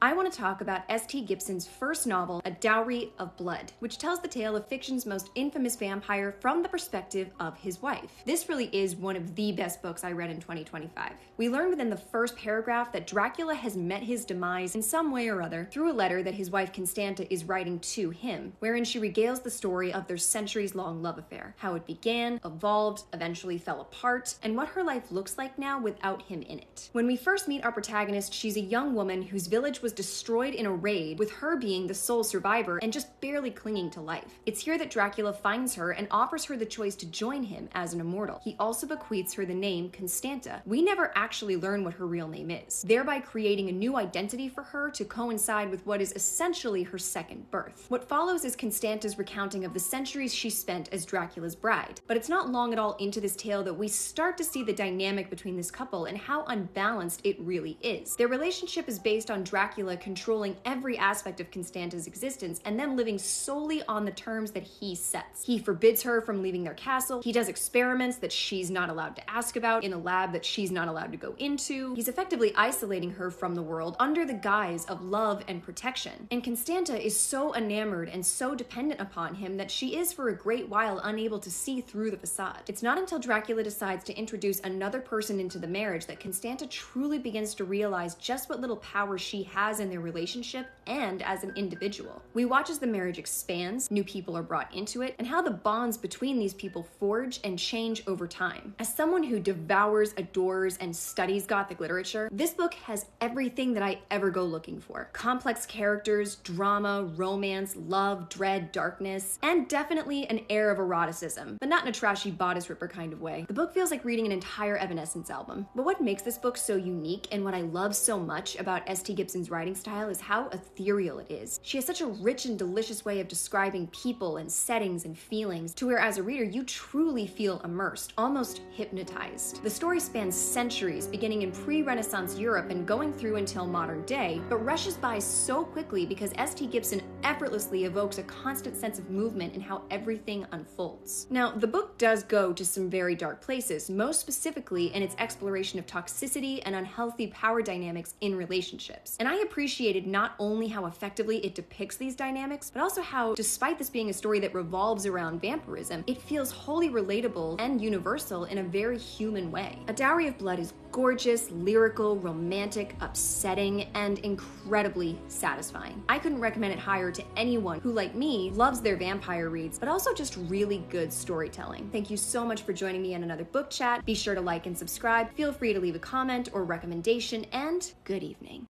I want to talk about S.T. Gibson's first novel, A Dowry of Blood, which tells the tale of fiction's most infamous vampire from the perspective of his wife. This really is one of the best books I read in 2025. We learn within the first paragraph that Dracula has met his demise in some way or other through a letter that his wife Constanta is writing to him, wherein she regales the story of their centuries-long love affair, how it began, evolved, eventually fell apart, and what her life looks like now without him in it. When we first meet our protagonist, she's a young woman whose village was destroyed in a raid, with her being the sole survivor and just barely clinging to life. It's here that Dracula finds her and offers her the choice to join him as an immortal. He also bequeaths her the name Constanta. We never actually learn what her real name is, thereby creating a new identity for her to coincide with what is essentially her second birth. What follows is Constanta's recounting of the centuries she spent as Dracula's bride, but it's not long at all into this tale that we start to see the dynamic between this couple and how unbalanced it really is. Their relationship is based on Dracula controlling every aspect of Constanta's existence and them living solely on the terms that he sets. He forbids her from leaving their castle. He does experiments that she's not allowed to ask about in a lab that she's not allowed to go into. He's effectively isolating her from the world under the guise of love and protection. And Constanta is so enamored and so dependent upon him that she is for a great while unable to see through the facade. It's not until Dracula decides to introduce another person into the marriage that Constanta truly begins to realize just what little power she has in their relationship and as an individual. We watch as the marriage expands, new people are brought into it, and how the bonds between these people forge and change over time. As someone who devours, adores, and studies Gothic literature, this book has everything that I ever go looking for. Complex characters, drama, romance, love, dread, darkness, and definitely an air of eroticism, but not in a trashy bodice ripper kind of way. The book feels like reading an entire Evanescence album. But what makes this book so unique and what I love so much about S.T. Gibson's writing style is how ethereal it is. She has such a rich and delicious way of describing people and settings and feelings to where as a reader you truly feel immersed, almost hypnotized. The story spans centuries, beginning in pre-Renaissance Europe and going through until modern day, but rushes by so quickly because S.T. Gibson effortlessly evokes a constant sense of movement in how everything unfolds. Now, the book does go to some very dark places, most specifically in its exploration of toxicity and unhealthy power dynamics in relationships. And I appreciated not only how effectively it depicts these dynamics, but also how, despite this being a story that revolves around vampirism, it feels wholly relatable and universal in a very human way. A Dowry of Blood is gorgeous, lyrical, romantic, upsetting, and incredibly satisfying. I couldn't recommend it higher to anyone who, like me, loves their vampire reads, but also just really good storytelling. Thank you so much for joining me in another book chat. Be sure to like and subscribe. Feel free to leave a comment or recommendation, and good evening.